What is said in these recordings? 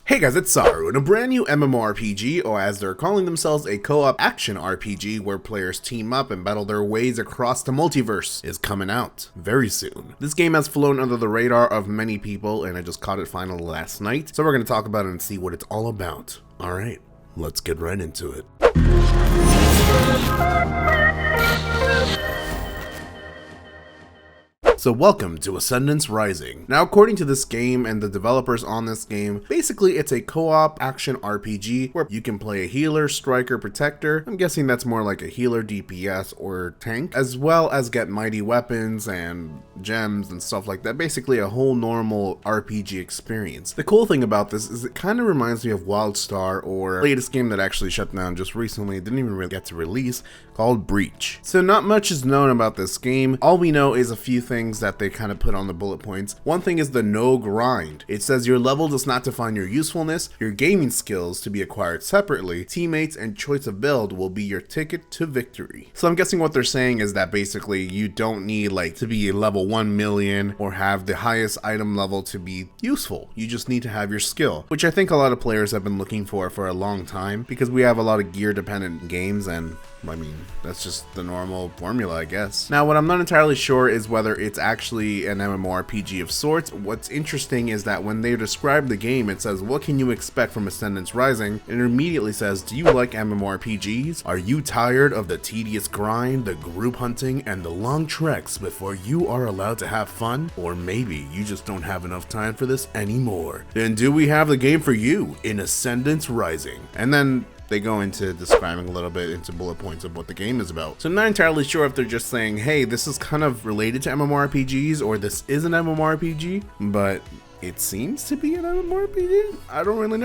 Hey guys, it's Saru, and a brand new MMORPG, or as they're calling themselves, a co-op action RPG where players team up and battle their ways across the multiverse, is coming out very soon. This game has flown under the radar of many people, and I just caught it finally last night, so we're going to talk about it and see what it's all about. Alright, let's get right into it. So welcome to Ascendants Rising. Now according to this game and the developers on this game, basically it's a co-op action RPG where you can play a healer, striker, protector. I'm guessing that's more like a healer, DPS, or tank, as well as get mighty weapons and gems and stuff like that. Basically a whole normal RPG experience. The cool thing about this is it kind of reminds me of WildStar, or the latest game that actually shut down just recently, it didn't even really get to release, called Breach. So not much is known about this game. All we know is a few things that they kind of put on the bullet points. One thing is the no grind. It says your level does not define your usefulness, your gaming skills to be acquired separately, teammates and choice of build will be your ticket to victory. So I'm guessing what they're saying is that basically you don't need like to be level 1 million or have the highest item level to be useful. You just need to have your skill, which I think a lot of players have been looking for a long time, because we have a lot of gear dependent games, and I mean, that's just the normal formula, I guess. Now, what I'm not entirely sure is whether it's actually an MMORPG of sorts. What's interesting is that when they describe the game, it says, what can you expect from Ascendants Rising? And it immediately says, do you like MMORPGs? Are you tired of the tedious grind, the group hunting, and the long treks before you are allowed to have fun? Or maybe you just don't have enough time for this anymore. Then do we have the game for you in Ascendants Rising? And then they go into describing a little bit into bullet points of what the game is about. So I'm not entirely sure if they're just saying, hey, this is kind of related to MMORPGs, or this is an MMORPG, but it seems to be an MMORPG? I don't really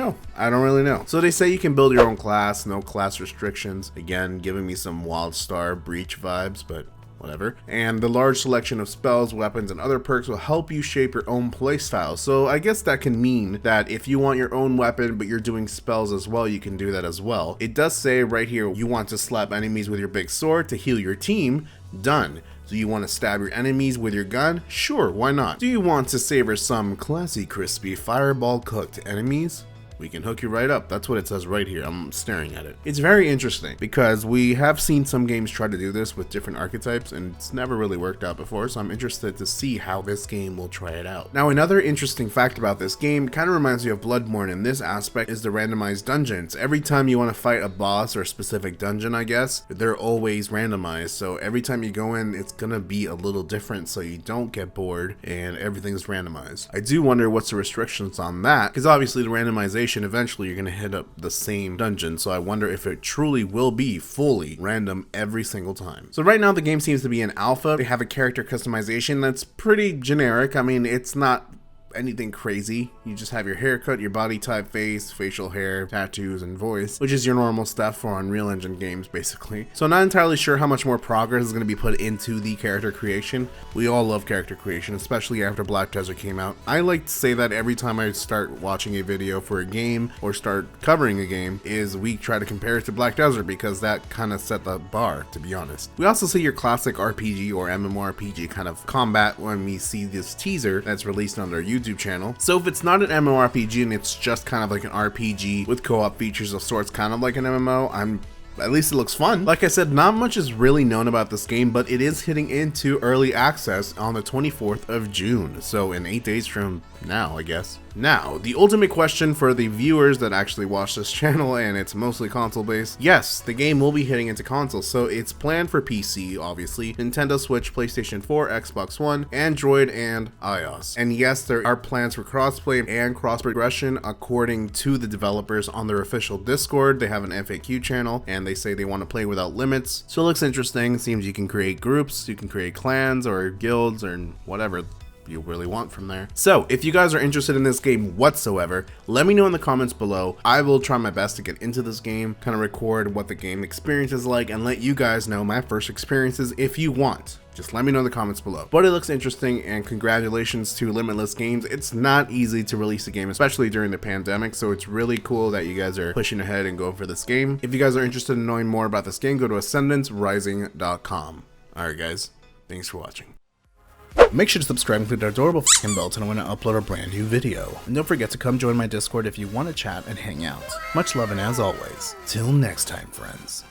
know. So they say you can build your own class, no class restrictions. Again, giving me some WildStar Breach vibes, but whatever. And the large selection of spells, weapons, and other perks will help you shape your own playstyle. So I guess that can mean that if you want your own weapon but you're doing spells as well, you can do that as well. It does say right here, you want to slap enemies with your big sword to heal your team. Done. Do you want to stab your enemies with your gun? Sure, why not? Do you want to savor some classy, crispy, fireball cooked enemies? We can hook you right up. That's what it says right here. I'm staring at it. It's very interesting because we have seen some games try to do this with different archetypes and it's never really worked out before, so I'm interested to see how this game will try it out. Now, another interesting fact about this game, kind of reminds me of Bloodborne in this aspect, is the randomized dungeons. Every time you want to fight a boss or a specific dungeon, I guess, they're always randomized. So every time you go in, it's gonna be a little different so you don't get bored and everything's randomized. I do wonder what's the restrictions on that, because obviously the randomization, eventually you're going to hit up the same dungeon, so I wonder if it truly will be fully random every single time. So right now the game seems to be in alpha. They have a character customization that's pretty generic. I mean, it's not anything crazy. You just have your haircut, your body type, face, facial hair, tattoos, and voice, which is your normal stuff for Unreal Engine games, basically. So I'm not entirely sure how much more progress is going to be put into the character creation. We all love character creation, especially after Black Desert came out. I like to say that every time I start watching a video for a game or start covering a game, is we try to compare it to Black Desert, because that kind of set the bar, to be honest. We also see your classic RPG or MMORPG kind of combat when we see this teaser that's released on their YouTube channel. So if it's not an MMORPG and it's just kind of like an RPG with co-op features of sorts, kind of like an MMO, at least it looks fun. Like I said, not much is really known about this game, but it is hitting into early access on the 24th of June. So in 8 days from now, I guess. Now, the ultimate question for the viewers that actually watch this channel, and it's mostly console based. Yes, the game will be hitting into consoles, so it's planned for PC, obviously, Nintendo Switch, PlayStation 4, Xbox One, Android, and iOS. And yes, there are plans for crossplay and cross progression according to the developers on their official Discord. They have an FAQ channel, and they say they want to play without limits. So it looks interesting. It seems you can create groups, you can create clans or guilds or whatever you really want from there. So if you guys are interested in this game whatsoever, let me know in the comments below. I will try my best to get into this game, kind of record what the game experience is like, and let you guys know my first experiences if you want. Just let me know in the comments below. But it looks interesting, and congratulations to Limitless Games. It's not easy to release a game, especially during the pandemic, so it's really cool that you guys are pushing ahead and going for this game. If you guys are interested in knowing more about this game, go to ascendantsrising.com. Alright guys, thanks for watching. Make sure to subscribe and click that adorable fucking bell to know when I upload a brand new video. And don't forget to come join my Discord if you want to chat and hang out. Much love, and as always, till next time, friends.